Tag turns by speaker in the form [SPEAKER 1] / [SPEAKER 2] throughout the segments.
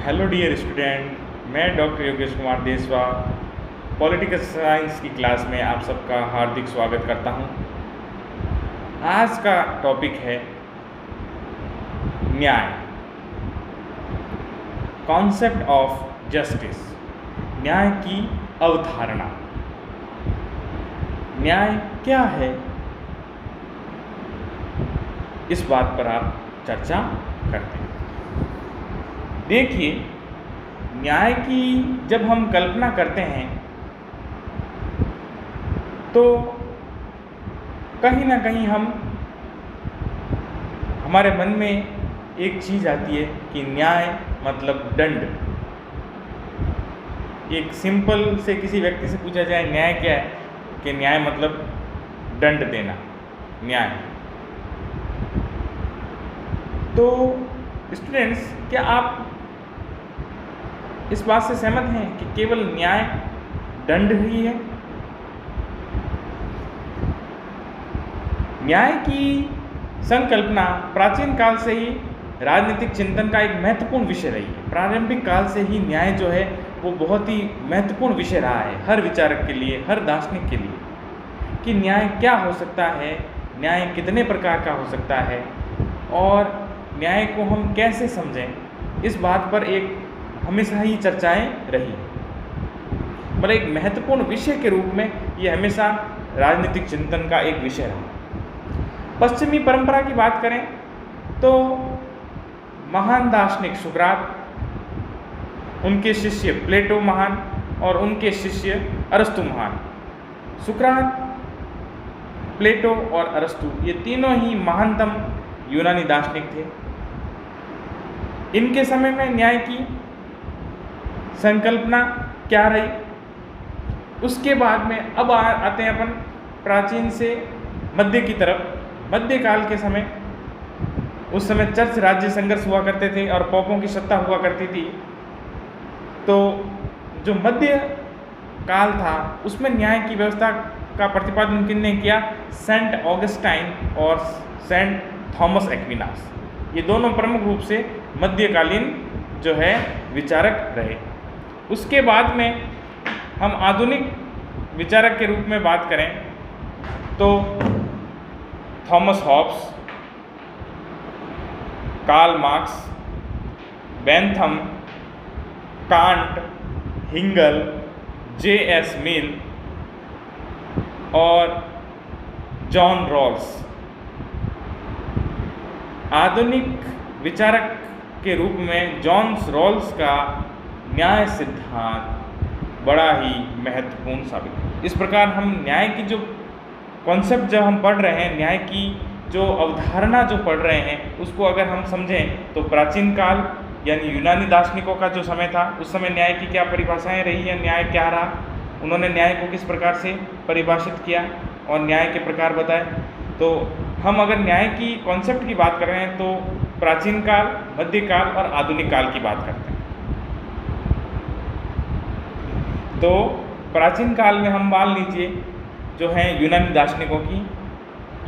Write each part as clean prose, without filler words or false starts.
[SPEAKER 1] Hello dear student, मैं doctor Yogesh Kumar देसवा political science की क्लास में आप सबका हार्दिक स्वागत करता हूं। आज का टॉपिक है न्याय, कॉन्सेप्ट ऑफ जस्टिस, न्याय की अवधारणा। न्याय क्या है, इस बात पर आप चर्चा करते हैं। देखिए, न्याय की जब हम कल्पना करते हैं तो कहीं ना कहीं हमारे मन में एक चीज़ आती है कि न्याय मतलब दंड। एक सिंपल से किसी व्यक्ति से पूछा जाए न्याय क्या है, कि न्याय मतलब दंड देना, न्याय। तो स्टूडेंट्स, क्या आप इस बात से सहमत हैं कि केवल न्याय दंड ही है? न्याय की संकल्पना प्राचीन काल से ही राजनीतिक चिंतन का एक महत्वपूर्ण विषय रही है। प्रारंभिक काल से ही न्याय जो है वो बहुत ही महत्वपूर्ण विषय रहा है हर विचारक के लिए, हर दार्शनिक के लिए, कि न्याय क्या हो सकता है, न्याय कितने प्रकार का हो सकता है और न्याय को हम कैसे समझें। इस बात पर एक हमेशा ही चर्चाएं रही, मतलब एक महत्वपूर्ण विषय के रूप में ये हमेशा राजनीतिक चिंतन का एक विषय रहा। पश्चिमी परंपरा की बात करें तो महान दार्शनिक सुकरात, उनके शिष्य प्लेटो महान और उनके शिष्य अरस्तु महान। सुकरात, प्लेटो और अरस्तु ये तीनों ही महानतम यूनानी दार्शनिक थे। इनके समय में न्याय की संकल्पना क्या रही, उसके बाद में अब आते हैं अपन प्राचीन से मध्य की तरफ। मध्यकाल के समय, उस समय चर्च राज्य संघर्ष हुआ करते थे और पोपों की सत्ता हुआ करती थी। तो जो मध्य काल था उसमें न्याय की व्यवस्था का प्रतिपादन किसने किया? सेंट ऑगस्टाइन और सेंट थॉमस एक्विनास। ये दोनों प्रमुख रूप से मध्यकालीन जो है विचारक रहे। उसके बाद में हम आधुनिक विचारक के रूप में बात करें तो Thomas Hobbes, Karl Marx, Bentham, Kant, हिंगल, जे.एस. मिल और जॉन रॉल्स। आधुनिक विचारक के रूप में जॉन रॉल्स का न्याय सिद्धांत बड़ा ही महत्वपूर्ण साबित है। इस प्रकार हम न्याय की जो कॉन्सेप्ट जब हम पढ़ रहे हैं, न्याय की जो अवधारणा जो पढ़ रहे हैं, उसको अगर हम समझें तो प्राचीन काल यानी यूनानी दार्शनिकों का जो समय था, उस समय न्याय की क्या परिभाषाएं रही है, न्याय क्या रहा, उन्होंने न्याय को किस प्रकार से परिभाषित किया और न्याय के प्रकार बताए। तो हम अगर न्याय की कॉन्सेप्ट की बात कर रहे हैं तो प्राचीन काल, मध्यकाल और आधुनिक काल की बात करते हैं। तो प्राचीन काल में हम मान लीजिए जो हैं यूनानी दार्शनिकों की,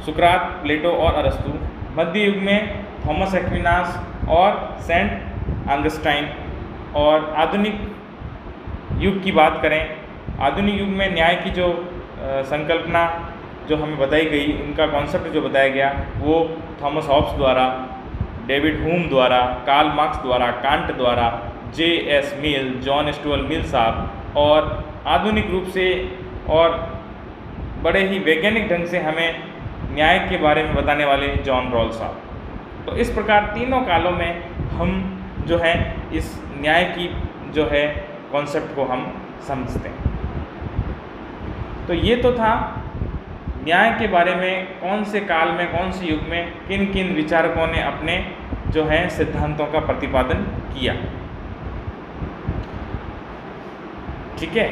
[SPEAKER 1] सुकरात, प्लेटो और अरस्तु। मध्य युग में थॉमस एक्विनास और सेंट ऑगस्टाइन। और आधुनिक युग की बात करें, आधुनिक युग में न्याय की जो संकल्पना जो हमें बताई गई, उनका कॉन्सेप्ट जो बताया गया, वो थॉमस हॉब्स द्वारा, डेविड ह्यूम द्वारा, कार्ल मार्क्स द्वारा, कांट द्वारा, जे.एस. मिल, जॉन स्टुअर्ट मिल साहब, और आधुनिक रूप से और बड़े ही वैज्ञानिक ढंग से हमें न्याय के बारे में बताने वाले जॉन रॉल्स साहब। तो इस प्रकार तीनों कालों में हम जो है इस न्याय की जो है कॉन्सेप्ट को हम समझते हैं। तो ये तो था न्याय के बारे में, कौन से काल में, कौन से युग में किन किन विचारकों ने अपने जो है सिद्धांतों का प्रतिपादन किया। ठीक है।